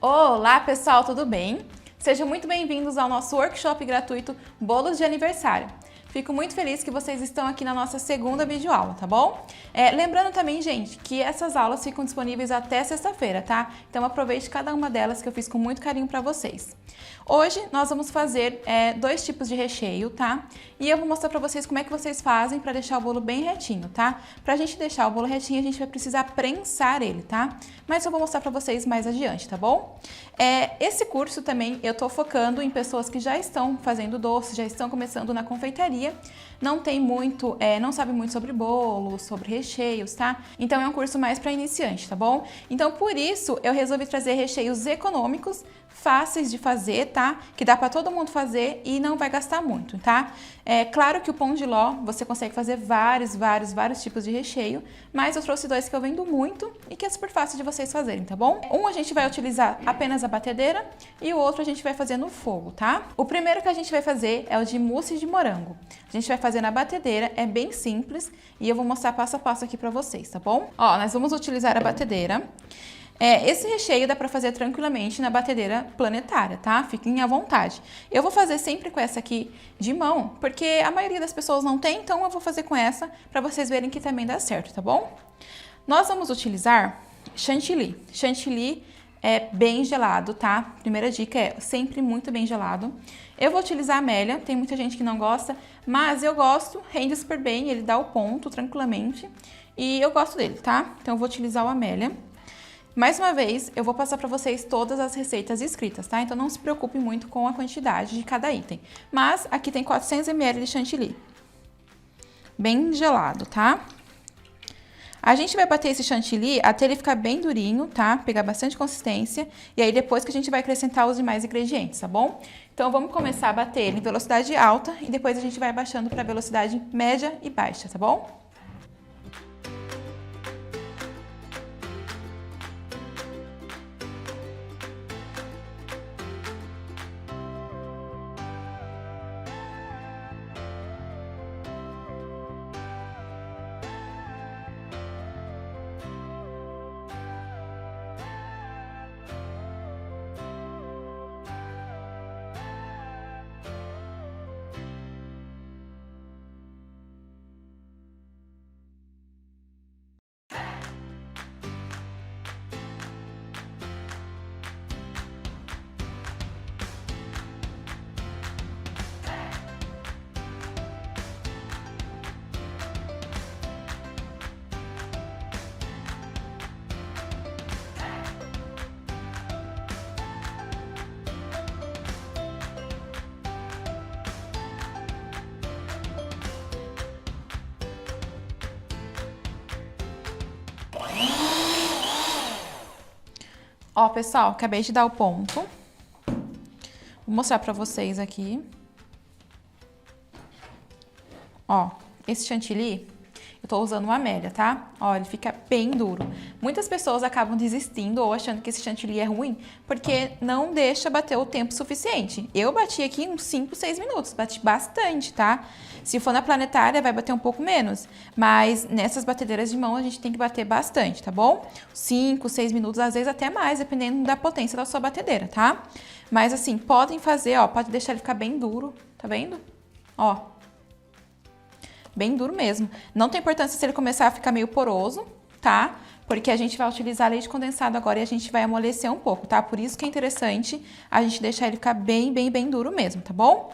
Olá pessoal, tudo bem? Sejam muito bem-vindos ao nosso workshop gratuito Bolos de Aniversário. Fico muito feliz que vocês estão aqui na nossa segunda videoaula, tá bom? Lembrando também, gente, que essas aulas ficam disponíveis até sexta-feira, tá? Então aproveite cada uma delas que eu fiz com muito carinho para vocês. Hoje nós vamos fazer dois tipos de recheio, tá? E eu vou mostrar para vocês como é que vocês fazem para deixar o bolo bem retinho, tá? Pra gente deixar o bolo retinho, a gente vai precisar prensar ele, tá? Mas eu vou mostrar para vocês mais adiante, tá bom? Esse curso também eu tô focando em pessoas que já estão fazendo doce, já estão começando na confeitaria, não sabe muito sobre bolos, sobre recheios, tá? Então é um curso mais para iniciante, tá bom? Então por isso eu resolvi trazer recheios econômicos, fáceis de fazer, tá? Que dá para todo mundo fazer e não vai gastar muito, tá? Claro que o pão de ló você consegue fazer vários tipos de recheio, mas eu trouxe dois que eu vendo muito e que é super fácil de vocês fazerem, tá bom? Um a gente vai utilizar apenas a batedeira e o outro a gente vai fazer no fogo, tá? O primeiro que a gente vai fazer é o de mousse de morango. A gente vai fazer na batedeira, é bem simples e eu vou mostrar passo a passo aqui pra vocês, tá bom? Ó, nós vamos utilizar a batedeira. Esse recheio dá pra fazer tranquilamente na batedeira planetária, tá? Fiquem à vontade. Eu vou fazer sempre com essa aqui de mão, porque a maioria das pessoas não tem, então eu vou fazer com essa pra vocês verem que também dá certo, tá bom? Nós vamos utilizar chantilly. Chantilly é bem gelado, tá? Primeira dica é sempre muito bem gelado. Eu vou utilizar a amélia, tem muita gente que não gosta, mas eu gosto, rende super bem, ele dá o ponto tranquilamente e eu gosto dele, tá? Então eu vou utilizar o amélia. Mais uma vez, eu vou passar para vocês todas as receitas escritas, tá? Então não se preocupe muito com a quantidade de cada item. Mas aqui tem 400 ml de chantilly. Bem gelado, tá? A gente vai bater esse chantilly até ele ficar bem durinho, tá? Pegar bastante consistência. E aí depois que a gente vai acrescentar os demais ingredientes, tá bom? Então vamos começar a bater ele em velocidade alta e depois a gente vai baixando para velocidade média e baixa, tá bom? Ó, pessoal, acabei de dar o ponto. Vou mostrar pra vocês aqui. Ó, esse chantilly, eu tô usando uma amélia, tá? Ó, ele fica bem duro. Muitas pessoas acabam desistindo ou achando que esse chantilly é ruim porque não deixa bater o tempo suficiente. Eu bati aqui uns 5, 6 minutos, bati bastante, tá? Se for na planetária, vai bater um pouco menos, mas nessas batedeiras de mão a gente tem que bater bastante, tá bom? 5, 6 minutos, às vezes até mais, dependendo da potência da sua batedeira, tá? Mas assim, podem fazer, ó, pode deixar ele ficar bem duro, tá vendo? Ó, bem duro mesmo. Não tem importância se ele começar a ficar meio poroso, tá? Porque a gente vai utilizar leite condensado agora e a gente vai amolecer um pouco, tá? Por isso que é interessante a gente deixar ele ficar bem duro mesmo, tá bom?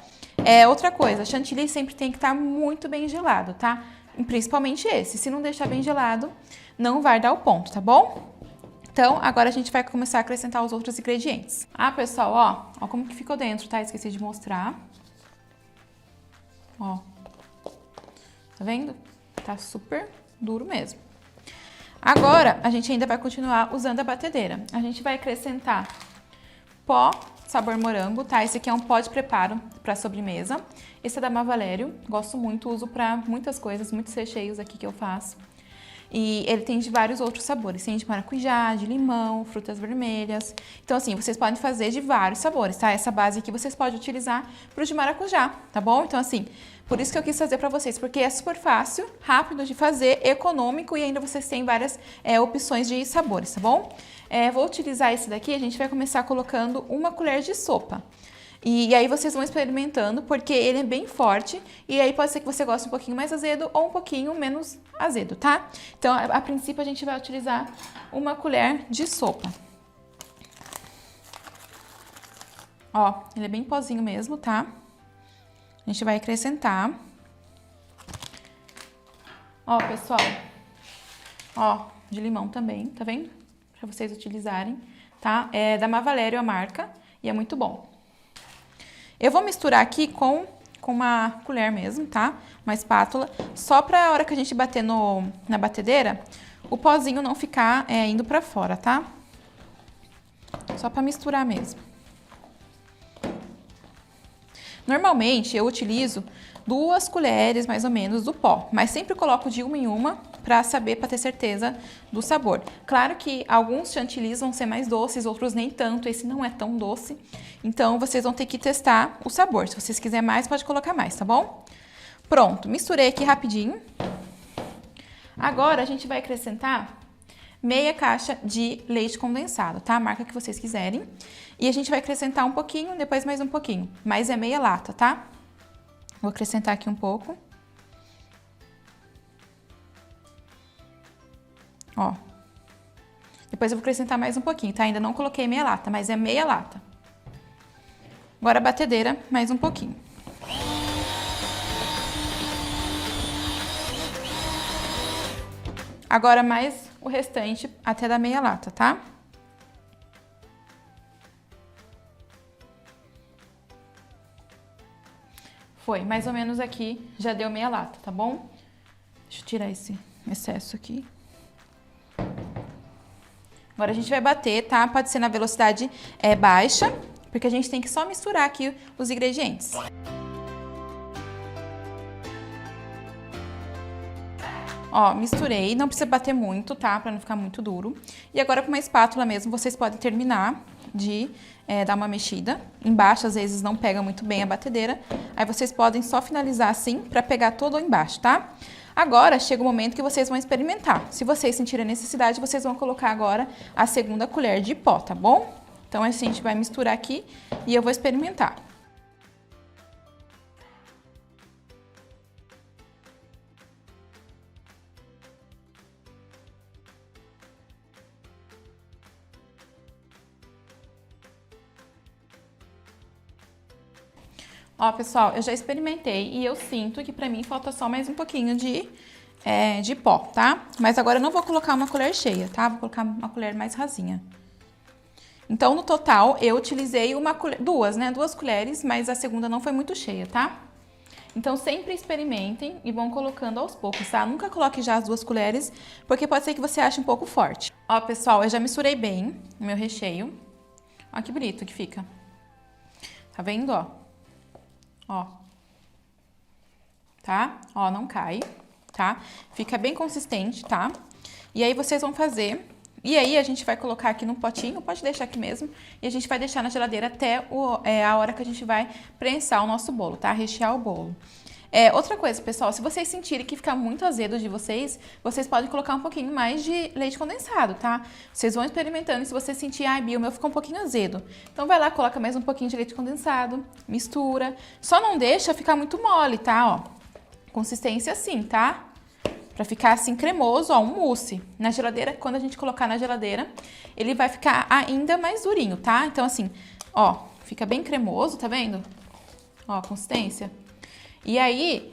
Outra coisa, chantilly sempre tem que estar muito bem gelado, tá? Principalmente esse. Se não deixar bem gelado, não vai dar o ponto, tá bom? Então, agora a gente vai começar a acrescentar os outros ingredientes. Ah, pessoal, ó como que ficou dentro, tá? Esqueci de mostrar. Ó. Tá vendo? Tá super duro mesmo. Agora, a gente ainda vai continuar usando a batedeira. A gente vai acrescentar pó sabor morango, tá? Esse aqui é um pó de preparo para sobremesa. Esse é da Mavalério, gosto muito, uso para muitas coisas, muitos recheios aqui que eu faço. E ele tem de vários outros sabores. Tem de maracujá, de limão, frutas vermelhas. Então, assim, vocês podem fazer de vários sabores, tá? Essa base aqui vocês podem utilizar pro de maracujá, tá bom? Então, assim, por isso que eu quis fazer pra vocês, porque é super fácil, rápido de fazer, econômico e ainda vocês têm várias opções de sabores, tá bom? Vou utilizar esse daqui, a gente vai começar colocando uma colher de sopa. E aí vocês vão experimentando, porque ele é bem forte, e aí pode ser que você goste um pouquinho mais azedo ou um pouquinho menos azedo, tá? Então, a princípio, a gente vai utilizar uma colher de sopa. Ó, ele é bem pozinho mesmo, tá? A gente vai acrescentar. Ó, pessoal, ó, de limão também, tá vendo? Pra vocês utilizarem, tá? É da Mavalério a marca, e é muito bom. Eu vou misturar aqui com uma colher mesmo, tá? Uma espátula, só pra hora que a gente bater na batedeira, o pozinho não ficar indo pra fora, tá? Só pra misturar mesmo. Normalmente, eu utilizo 2 colheres, mais ou menos, do pó, mas sempre coloco de uma em uma pra saber, pra ter certeza do sabor. Claro que alguns chantilly vão ser mais doces, outros nem tanto, esse não é tão doce. Então, vocês vão ter que testar o sabor. Se vocês quiserem mais, pode colocar mais, tá bom? Pronto, misturei aqui rapidinho. Agora, a gente vai acrescentar meia caixa de leite condensado, tá? A marca que vocês quiserem. E a gente vai acrescentar um pouquinho, depois mais um pouquinho. Mas é meia lata, tá? Vou acrescentar aqui um pouco. Ó. Depois eu vou acrescentar mais um pouquinho, tá? Ainda não coloquei meia lata, mas é meia lata. Agora a batedeira, mais um pouquinho. Agora mais o restante até da meia lata, tá? Foi, mais ou menos aqui já deu meia lata, tá bom? Deixa eu tirar esse excesso aqui. Agora a gente vai bater, tá? Pode ser na velocidade baixa, porque a gente tem que só misturar aqui os ingredientes. Ó, misturei, não precisa bater muito, tá? Pra não ficar muito duro. E agora com uma espátula mesmo, vocês podem terminar de dar uma mexida. Embaixo, às vezes, não pega muito bem a batedeira. Aí vocês podem só finalizar assim, pra pegar todo embaixo, tá? Agora, chega o momento que vocês vão experimentar. Se vocês sentirem a necessidade, vocês vão colocar agora a segunda colher de pó, tá bom? Então, a gente vai misturar aqui e eu vou experimentar. Ó, pessoal, eu já experimentei e eu sinto que pra mim falta só mais um pouquinho de pó, tá? Mas agora eu não vou colocar uma colher cheia, tá? Vou colocar uma colher mais rasinha. Então, no total, eu utilizei duas colheres, mas a segunda não foi muito cheia, tá? Então, sempre experimentem e vão colocando aos poucos, tá? Nunca coloque já as 2 colheres, porque pode ser que você ache um pouco forte. Ó, pessoal, eu já misturei bem o meu recheio. Ó, que bonito que fica. Tá vendo, ó? Ó. Tá? Ó, não cai, tá? Fica bem consistente, tá? E aí, vocês vão fazer... E aí, a gente vai colocar aqui num potinho, pode deixar aqui mesmo, e a gente vai deixar na geladeira até a hora que a gente vai prensar o nosso bolo, tá? Rechear o bolo. Outra coisa, pessoal, se vocês sentirem que ficar muito azedo de vocês, vocês podem colocar um pouquinho mais de leite condensado, tá? Vocês vão experimentando e se você sentir, ai, Bia, o meu ficou um pouquinho azedo. Então, vai lá, coloca mais um pouquinho de leite condensado, mistura. Só não deixa ficar muito mole, tá? Ó, consistência assim, tá? Pra ficar assim cremoso, ó, um mousse. Na geladeira, quando a gente colocar na geladeira, ele vai ficar ainda mais durinho, tá? Então assim, ó, fica bem cremoso, tá vendo? Ó, a consistência. E aí,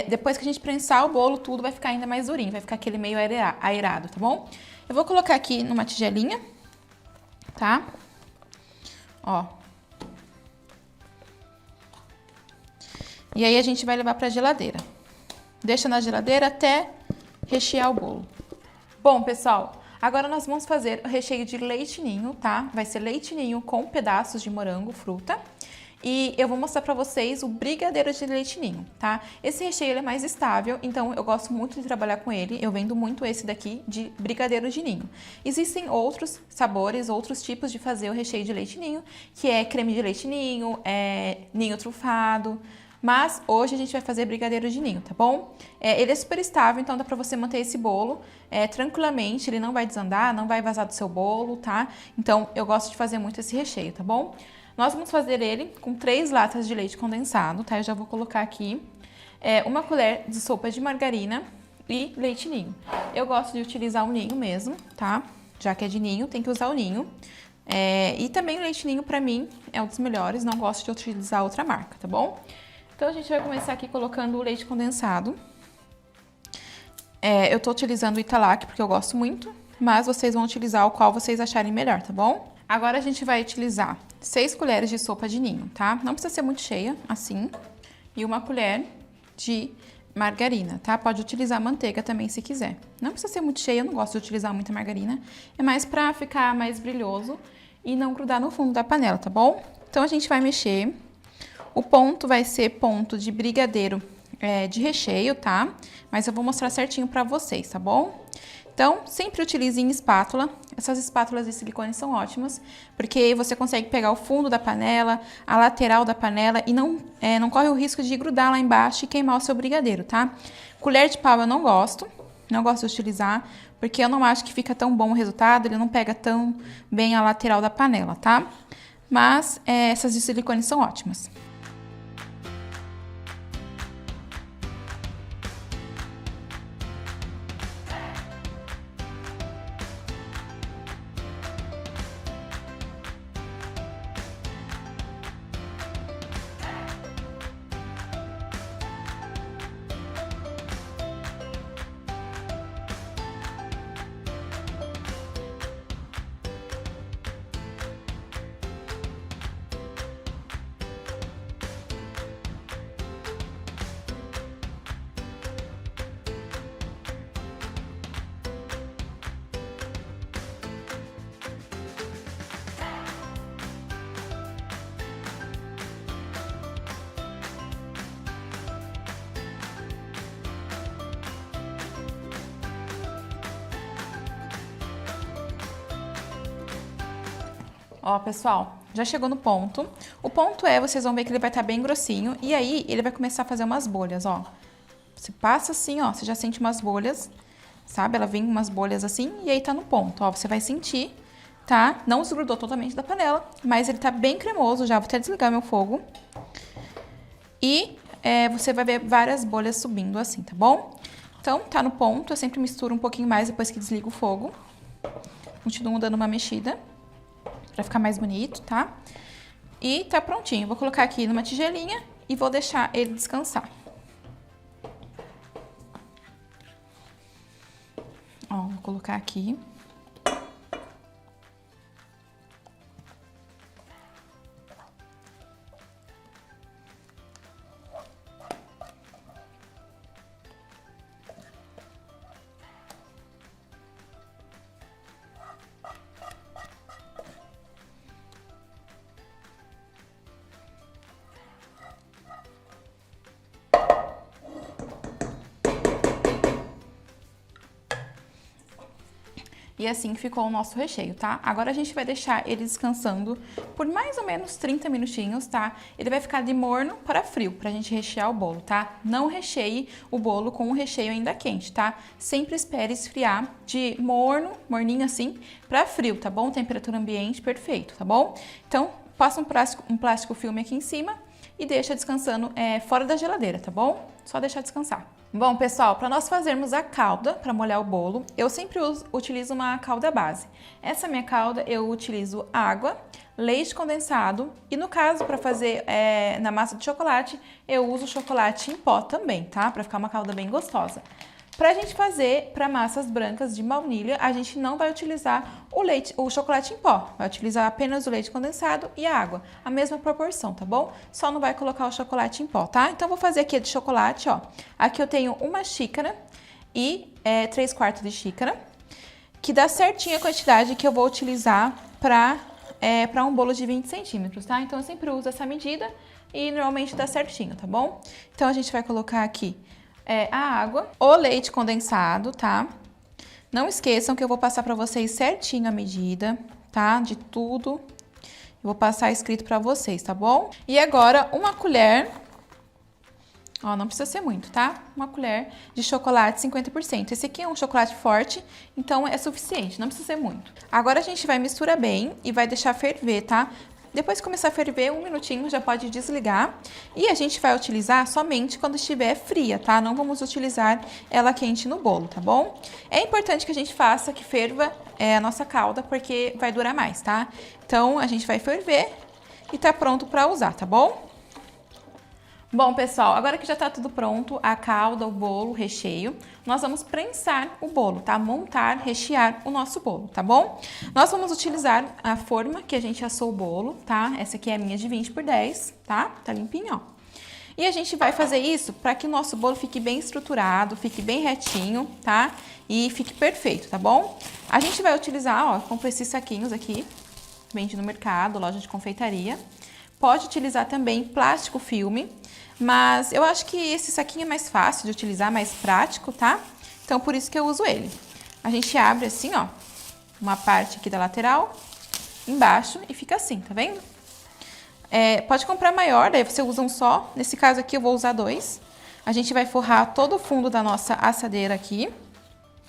depois que a gente prensar o bolo, tudo vai ficar ainda mais durinho, vai ficar aquele meio aerado, tá bom? Eu vou colocar aqui numa tigelinha, tá? Ó. E aí a gente vai levar pra geladeira. Deixa na geladeira até rechear o bolo. Bom, pessoal, agora nós vamos fazer o recheio de leite ninho, tá? Vai ser leite ninho com pedaços de morango, fruta. e eu vou mostrar pra vocês o brigadeiro de leite ninho, tá? Esse recheio ele é mais estável, então eu gosto muito de trabalhar com ele. Eu vendo muito esse daqui de brigadeiro de ninho. Existem outros sabores, outros tipos de fazer o recheio de leite ninho, que é creme de leite ninho, ninho trufado. Mas hoje a gente vai fazer brigadeiro de ninho, tá bom? Ele é super estável, então dá pra você manter esse bolo tranquilamente, ele não vai desandar, não vai vazar do seu bolo, tá? Então eu gosto de fazer muito esse recheio, tá bom? Nós vamos fazer ele com 3 latas de leite condensado, tá? Eu já vou colocar aqui 1 colher de sopa de margarina e leite ninho. Eu gosto de utilizar o ninho mesmo, tá? Já que é de ninho, tem que usar o ninho. E também o leite ninho pra mim é um dos melhores, não gosto de utilizar outra marca, tá bom? Então, a gente vai começar aqui colocando o leite condensado. Eu tô utilizando o Italac porque eu gosto muito, mas vocês vão utilizar o qual vocês acharem melhor, tá bom? Agora, a gente vai utilizar 6 colheres de sopa de ninho, tá? Não precisa ser muito cheia, assim. E 1 colher de margarina, tá? Pode utilizar manteiga também, se quiser. Não precisa ser muito cheia, eu não gosto de utilizar muita margarina. É mais pra ficar mais brilhoso e não grudar no fundo da panela, tá bom? Então, a gente vai mexer. O ponto vai ser ponto de brigadeiro de recheio, tá? Mas eu vou mostrar certinho pra vocês, tá bom? Então, sempre utilizem espátula. Essas espátulas de silicone são ótimas, porque você consegue pegar o fundo da panela, a lateral da panela e não corre o risco de grudar lá embaixo e queimar o seu brigadeiro, tá? Colher de pau eu não gosto de utilizar, porque eu não acho que fica tão bom o resultado, ele não pega tão bem a lateral da panela, tá? Mas essas de silicone são ótimas. Ó, pessoal, já chegou no ponto. O ponto vocês vão ver que ele vai estar bem grossinho. E aí, ele vai começar a fazer umas bolhas, ó. Você passa assim, ó, você já sente umas bolhas, sabe? Ela vem umas bolhas assim e aí tá no ponto, ó. Você vai sentir, tá? Não desgrudou totalmente da panela, mas ele tá bem cremoso já. Vou até desligar meu fogo. E você vai ver várias bolhas subindo assim, tá bom? Então, tá no ponto. Eu sempre misturo um pouquinho mais depois que desligo o fogo. Continuo dando uma mexida pra ficar mais bonito, tá? E tá prontinho. Vou colocar aqui numa tigelinha e vou deixar ele descansar. Ó, vou colocar aqui. E assim ficou o nosso recheio, tá? Agora a gente vai deixar ele descansando por mais ou menos 30 minutinhos, tá? Ele vai ficar de morno para frio, pra gente rechear o bolo, tá? Não recheie o bolo com o recheio ainda quente, tá? Sempre espere esfriar de morninho assim, pra frio, tá bom? Temperatura ambiente perfeito, tá bom? Então, passa um plástico filme aqui em cima e deixa descansando fora da geladeira, tá bom? Só deixar descansar. Bom, pessoal, para nós fazermos a calda, para molhar o bolo, eu sempre utilizo uma calda base. Essa minha calda eu utilizo água, leite condensado e no caso, para fazer na massa de chocolate, eu uso chocolate em pó também, tá? Para ficar uma calda bem gostosa. Pra gente fazer para massas brancas de baunilha, a gente não vai utilizar o chocolate em pó. Vai utilizar apenas o leite condensado e a água. A mesma proporção, tá bom? Só não vai colocar o chocolate em pó, tá? Então, vou fazer aqui de chocolate, ó. Aqui eu tenho 1 xícara e 3/4 de xícara, que dá certinho a quantidade que eu vou utilizar para para um bolo de 20 centímetros, tá? Então, eu sempre uso essa medida e normalmente dá certinho, tá bom? Então, a gente vai colocar aqui a água, o leite condensado, tá? Não esqueçam que eu vou passar para vocês certinho a medida, tá? De tudo. Eu vou passar escrito para vocês, tá bom? E agora, uma colher, ó, não precisa ser muito, tá? Uma colher de chocolate 50%. Esse aqui é um chocolate forte, então é suficiente, não precisa ser muito. Agora a gente vai misturar bem e vai deixar ferver, tá? Depois que começar a ferver, 1 minutinho já pode desligar. E a gente vai utilizar somente quando estiver fria, tá? Não vamos utilizar ela quente no bolo, tá bom? É importante que a gente faça que ferva a nossa calda, porque vai durar mais, tá? Então, a gente vai ferver e tá pronto para usar, tá bom? Bom, pessoal, agora que já tá tudo pronto, a calda, o bolo, o recheio, nós vamos prensar o bolo, tá? Montar, rechear o nosso bolo, tá bom? Nós vamos utilizar a forma que a gente assou o bolo, tá? Essa aqui é a minha de 20 por 10, tá? Tá limpinho, ó. E a gente vai fazer isso para que o nosso bolo fique bem estruturado, fique bem retinho, tá? E fique perfeito, tá bom? A gente vai utilizar, ó, comprei esses saquinhos aqui, vende no mercado, loja de confeitaria. Pode utilizar também plástico filme, mas eu acho que esse saquinho é mais fácil de utilizar, mais prático, tá? Então, por isso que eu uso ele. A gente abre assim, ó, uma parte aqui da lateral, embaixo, e fica assim, tá vendo? Pode comprar maior, daí você usa um só. Nesse caso aqui eu vou usar 2. A gente vai forrar todo o fundo da nossa assadeira aqui,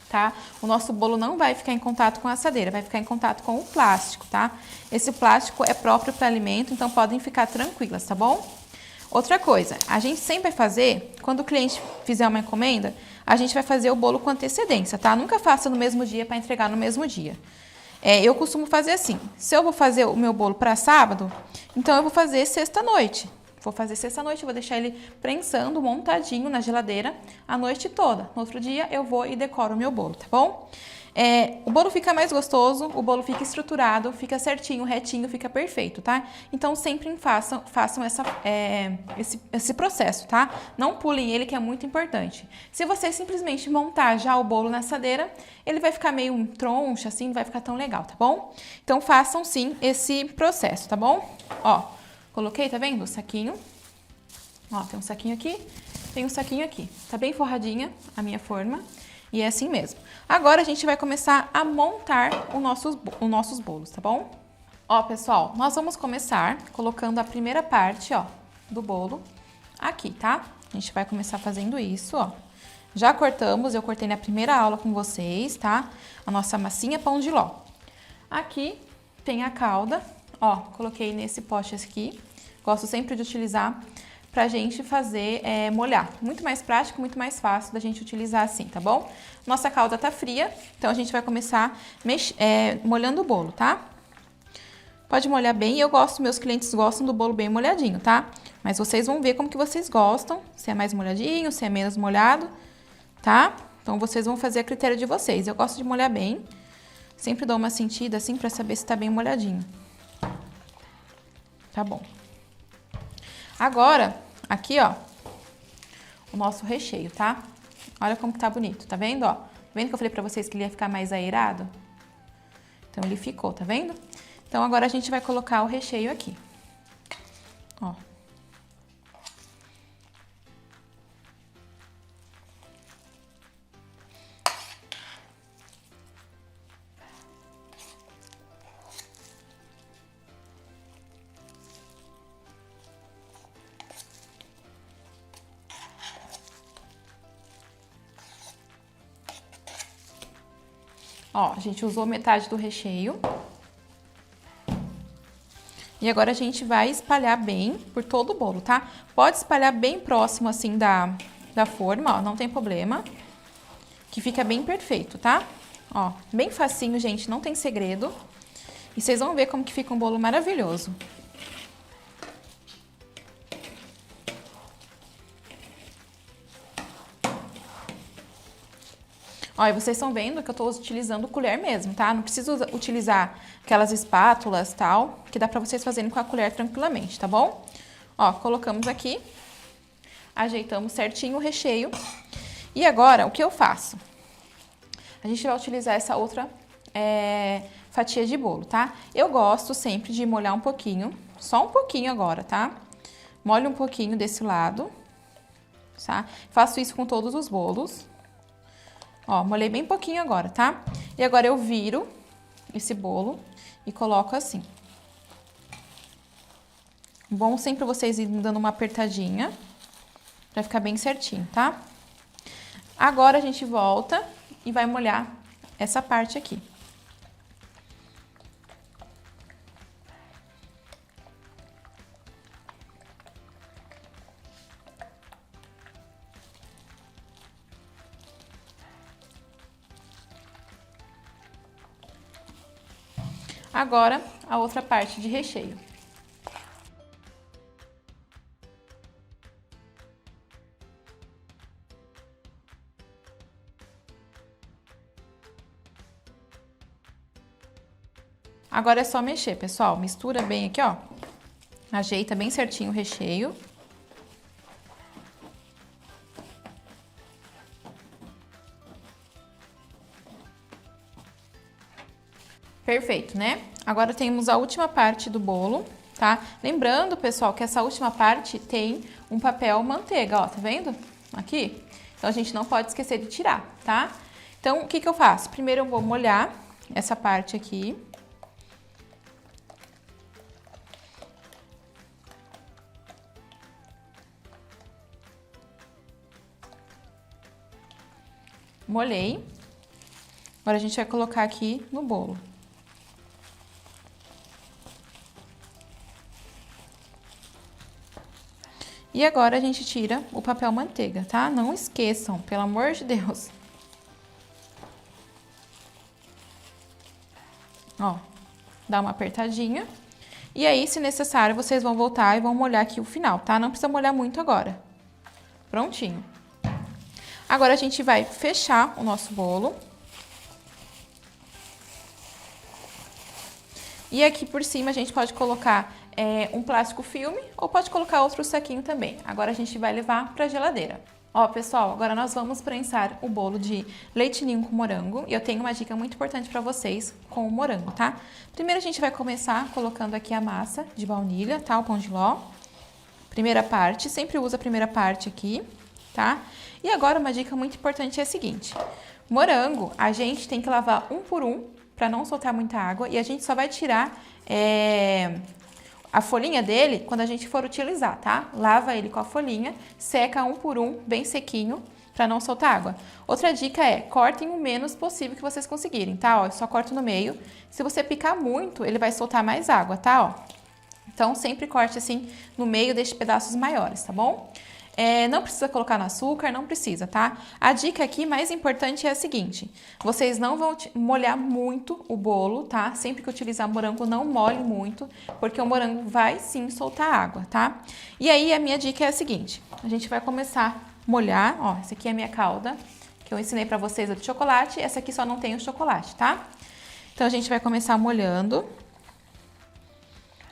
tá? O nosso bolo não vai ficar em contato com a assadeira, vai ficar em contato com o plástico, tá? Esse plástico é próprio para alimento, então podem ficar tranquilas, tá bom? Outra coisa, a gente sempre vai fazer, quando o cliente fizer uma encomenda, a gente vai fazer o bolo com antecedência, tá? Nunca faça no mesmo dia para entregar no mesmo dia. Eu costumo fazer assim, se eu vou fazer o meu bolo para sábado, então eu vou fazer sexta-noite. Vou fazer sexta-noite, vou deixar ele prensando, montadinho na geladeira a noite toda. No outro dia eu vou e decoro o meu bolo, tá bom? O bolo fica mais gostoso, o bolo fica estruturado, fica certinho, retinho, fica perfeito, tá? Então sempre façam esse processo, tá? Não pulem ele, que é muito importante. Se você simplesmente montar já o bolo na assadeira, ele vai ficar meio troncho, assim, não vai ficar tão legal, tá bom? Então façam sim esse processo, tá bom? Ó, coloquei, tá vendo? O saquinho. Ó, tem um saquinho aqui, tem um saquinho aqui. Tá bem forradinha a minha forma. E é assim mesmo. Agora a gente vai começar a montar os nossos bolos, tá bom? Ó, pessoal, nós vamos começar colocando a primeira parte, ó, do bolo aqui, tá? A gente vai começar fazendo isso, ó. Já cortamos, eu cortei na primeira aula com vocês, tá? A nossa massinha pão de ló. Aqui tem a calda, ó, coloquei nesse pote aqui. Gosto sempre de utilizar pra gente fazer, molhar. Muito mais prático, muito mais fácil da gente utilizar assim, tá bom? Nossa calda tá fria, então a gente vai começar molhando o bolo, tá? Pode molhar bem, meus clientes gostam do bolo bem molhadinho, tá? Mas vocês vão ver como que vocês gostam, se é mais molhadinho, se é menos molhado, tá? Então vocês vão fazer a critério de vocês. Eu gosto de molhar bem, sempre dou uma sentida assim pra saber se tá bem molhadinho. Tá bom. Agora, aqui, ó, o nosso recheio, tá? Olha como que tá bonito, tá vendo, ó? Tá vendo que eu falei pra vocês que ele ia ficar mais aerado? Então, ele ficou, tá vendo? Então, agora a gente vai colocar o recheio aqui. Ó. Ó, a gente usou metade do recheio. E agora a gente vai espalhar bem por todo o bolo, tá? Pode espalhar bem próximo, assim, da forma, ó, não tem problema. Que fica bem perfeito, tá? Ó, bem facinho, gente, não tem segredo. E vocês vão ver como que fica um bolo maravilhoso. Ó, e vocês estão vendo que eu tô utilizando colher mesmo, tá? Não preciso utilizar aquelas espátulas, tal, que dá pra vocês fazerem com a colher tranquilamente, tá bom? Ó, colocamos aqui, ajeitamos certinho o recheio. E agora, o que eu faço? A gente vai utilizar essa outra fatia de bolo, tá? Eu gosto sempre de molhar um pouquinho, só um pouquinho agora, tá? Molho um pouquinho desse lado, tá? Faço isso com todos os bolos. Ó, molhei bem pouquinho agora, tá? E agora eu viro esse bolo e coloco assim. Bom sempre vocês irem dando uma apertadinha pra ficar bem certinho, tá? Agora a gente volta e vai molhar essa parte aqui. Agora, a outra parte de recheio. Agora é só mexer, pessoal. Mistura bem aqui, ó. Ajeita bem certinho o recheio. Perfeito, né? Agora temos a última parte do bolo, tá? Lembrando, pessoal, que essa última parte tem um papel manteiga, ó, tá vendo? Aqui. Então, a gente não pode esquecer de tirar, tá? Então, o que que eu faço? Primeiro eu vou molhar essa parte aqui. Molhei. Agora a gente vai colocar aqui no bolo. E agora a gente tira o papel manteiga, tá? Não esqueçam, pelo amor de Deus. Ó, dá uma apertadinha. E aí, se necessário, vocês vão voltar e vão molhar aqui o final, tá? Não precisa molhar muito agora. Prontinho. Agora a gente vai fechar o nosso bolo. E aqui por cima a gente pode colocar um plástico filme ou pode colocar outro saquinho também. Agora a gente vai levar para a geladeira. Ó, pessoal, agora nós vamos prensar o bolo de leite ninho com morango. E eu tenho uma dica muito importante para vocês com o morango, tá? Primeiro a gente vai começar colocando aqui a massa de baunilha, tá? O pão de ló. Primeira parte, sempre usa a primeira parte aqui, tá? E agora uma dica muito importante é a seguinte. Morango, a gente tem que lavar um por um para não soltar muita água. E a gente só vai tirar a folhinha dele quando a gente for utilizar, tá? Lava ele com a folhinha, seca um por um, bem sequinho, para não soltar água. Outra dica é, cortem o menos possível que vocês conseguirem, tá? Ó, eu só corto no meio. Se você picar muito, ele vai soltar mais água, tá? Ó. Então, sempre corte assim no meio, deixe pedaços maiores, tá bom? Não precisa colocar no açúcar, não precisa, tá? A dica aqui mais importante é a seguinte, vocês não vão molhar muito o bolo, tá? Sempre que utilizar morango, não molhe muito, porque o morango vai sim soltar água, tá? E aí, a minha dica é a seguinte, a gente vai começar a molhar, ó, essa aqui é a minha calda, que eu ensinei pra vocês, a de chocolate, essa aqui só não tem o chocolate, tá? Então, a gente vai começar molhando.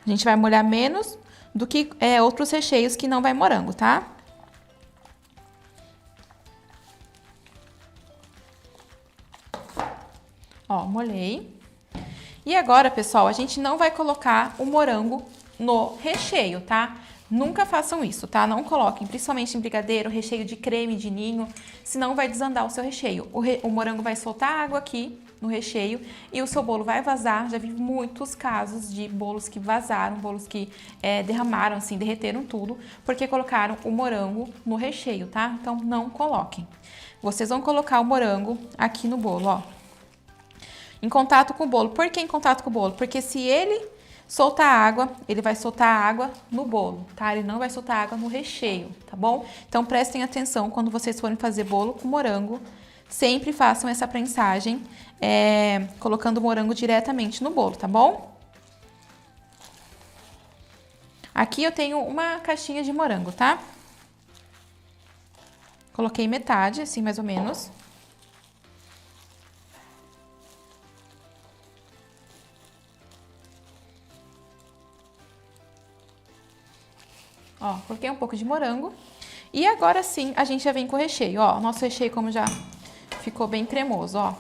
A gente vai molhar menos do que outros recheios que não vai morango, tá? Ó, molhei. E agora, pessoal, a gente não vai colocar o morango no recheio, tá? Nunca façam isso, tá? Não coloquem, principalmente em brigadeiro, recheio de creme, de ninho, senão vai desandar o seu recheio. O morango vai soltar água aqui no recheio e o seu bolo vai vazar. Já vi muitos casos de bolos que vazaram, bolos que derramaram, assim, derreteram tudo, porque colocaram o morango no recheio, tá? Então, não coloquem. Vocês vão colocar o morango aqui no bolo, ó. Em contato com o bolo. Por que em contato com o bolo? Porque se ele soltar água, ele vai soltar água no bolo, tá? Ele não vai soltar água no recheio, tá bom? Então, prestem atenção quando vocês forem fazer bolo com morango. Sempre façam essa prensagem, colocando o morango diretamente no bolo, tá bom? Aqui eu tenho uma caixinha de morango, tá? Coloquei metade, assim, mais ou menos. Ó, coloquei um pouco de morango. E agora sim, a gente já vem com o recheio, ó. O nosso recheio como já ficou bem cremoso, ó.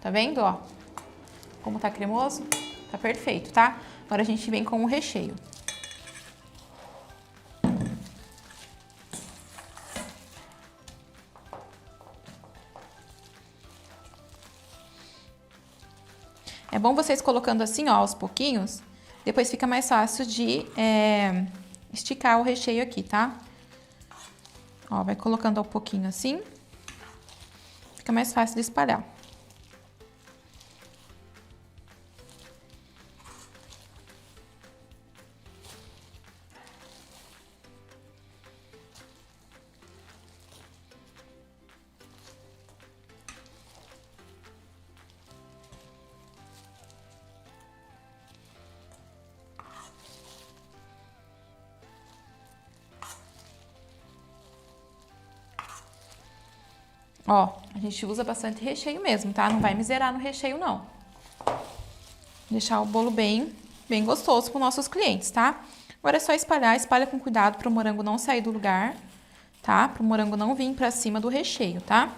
Tá vendo, ó? como tá cremoso, tá perfeito, tá? Agora a gente vem com o recheio. É bom vocês colocando assim, ó, aos pouquinhos, depois fica mais fácil de esticar o recheio aqui, tá? Ó, vai colocando ao pouquinho assim, fica mais fácil de espalhar. Ó, a gente usa bastante recheio mesmo, tá? Não vai miserar no recheio, não. Deixar o bolo bem gostoso para os nossos clientes, tá? Agora é só espalhar, espalha com cuidado para o morango não sair do lugar, tá? Para o morango não vir para cima do recheio, tá?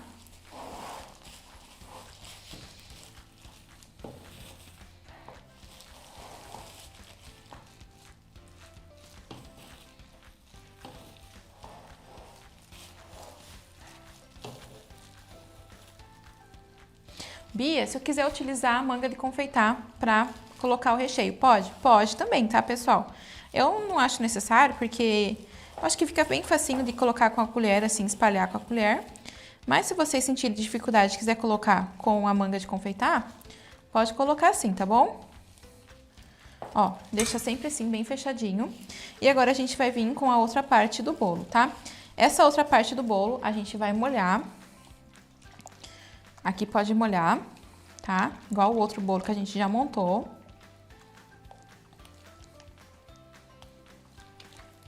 Bia, se eu quiser utilizar a manga de confeitar para colocar o recheio, pode? Pode também, tá, pessoal? Eu não acho necessário, porque eu acho que fica bem facinho de colocar com a colher, assim, espalhar com a colher. Mas se vocês sentirem dificuldade e quiser colocar com a manga de confeitar, pode colocar assim, tá bom? Ó, deixa sempre assim, bem fechadinho. E agora a gente vai vir com a outra parte do bolo, tá? Essa outra parte do bolo a gente vai molhar. Aqui pode molhar, tá? Igual o outro bolo que a gente já montou.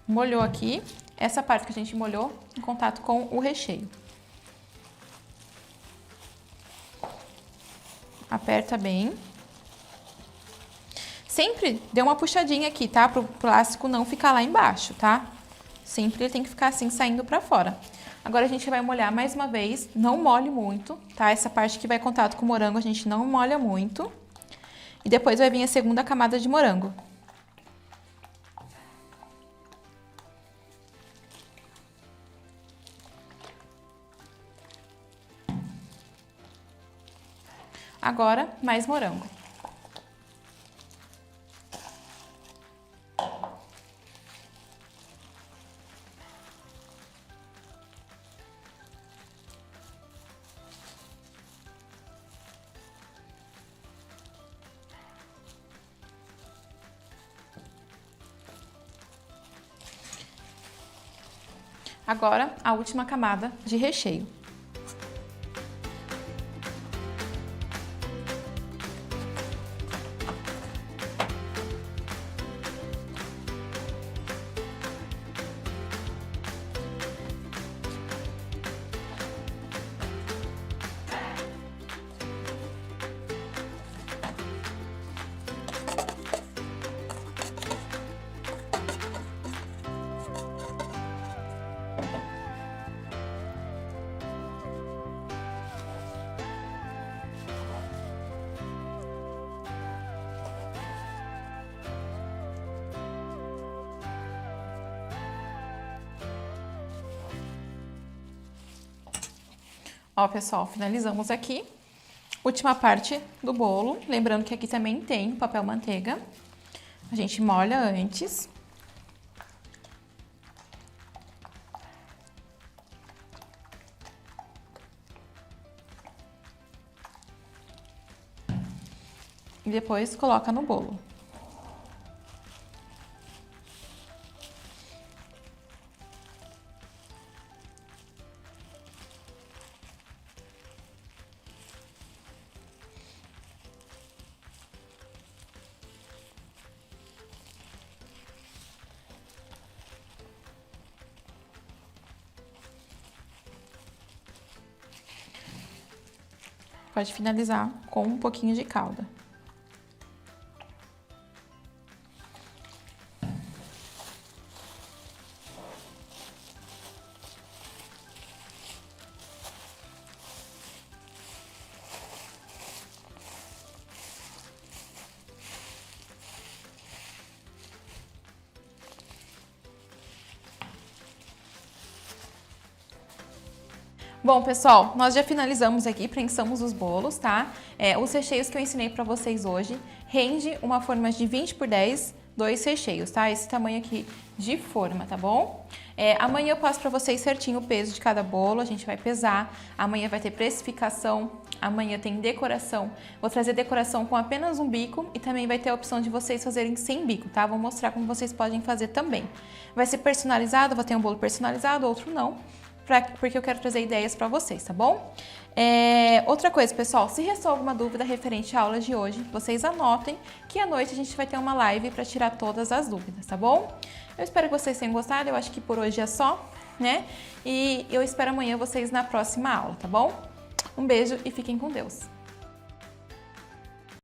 Molhou aqui. Essa parte que a gente molhou em contato com o recheio. Aperta bem. Sempre dê uma puxadinha aqui, tá? Para o plástico não ficar lá embaixo, tá? Sempre ele tem que ficar assim, saindo para fora. Agora a gente vai molhar mais uma vez, não molhe muito, tá? Essa parte que vai em contato com o morango a gente não molha muito. E depois vai vir a segunda camada de morango. Agora, mais morango. Agora, a última camada de recheio. Ó, pessoal, finalizamos aqui. Última parte do bolo. Lembrando que aqui também tem papel manteiga. A gente molha antes. E depois coloca no bolo. Pode finalizar com um pouquinho de calda. Bom, pessoal, nós já finalizamos aqui, prensamos os bolos, tá? Os recheios que eu ensinei pra vocês hoje rende uma forma de 20 por 10, 2 recheios, tá? Esse tamanho aqui de forma, tá bom? Amanhã eu passo pra vocês certinho o peso de cada bolo, a gente vai pesar. Amanhã vai ter precificação, amanhã tem decoração. Vou trazer decoração com apenas um bico e também vai ter a opção de vocês fazerem sem bico, tá? Vou mostrar como vocês podem fazer também. Vai ser personalizado, vai ter um bolo personalizado, outro não. Porque eu quero trazer ideias para vocês, tá bom? Outra coisa, pessoal, se restou alguma dúvida referente à aula de hoje, vocês anotem que à noite a gente vai ter uma live para tirar todas as dúvidas, tá bom? Eu espero que vocês tenham gostado, eu acho que por hoje é só, né? E eu espero amanhã vocês na próxima aula, tá bom? Um beijo e fiquem com Deus!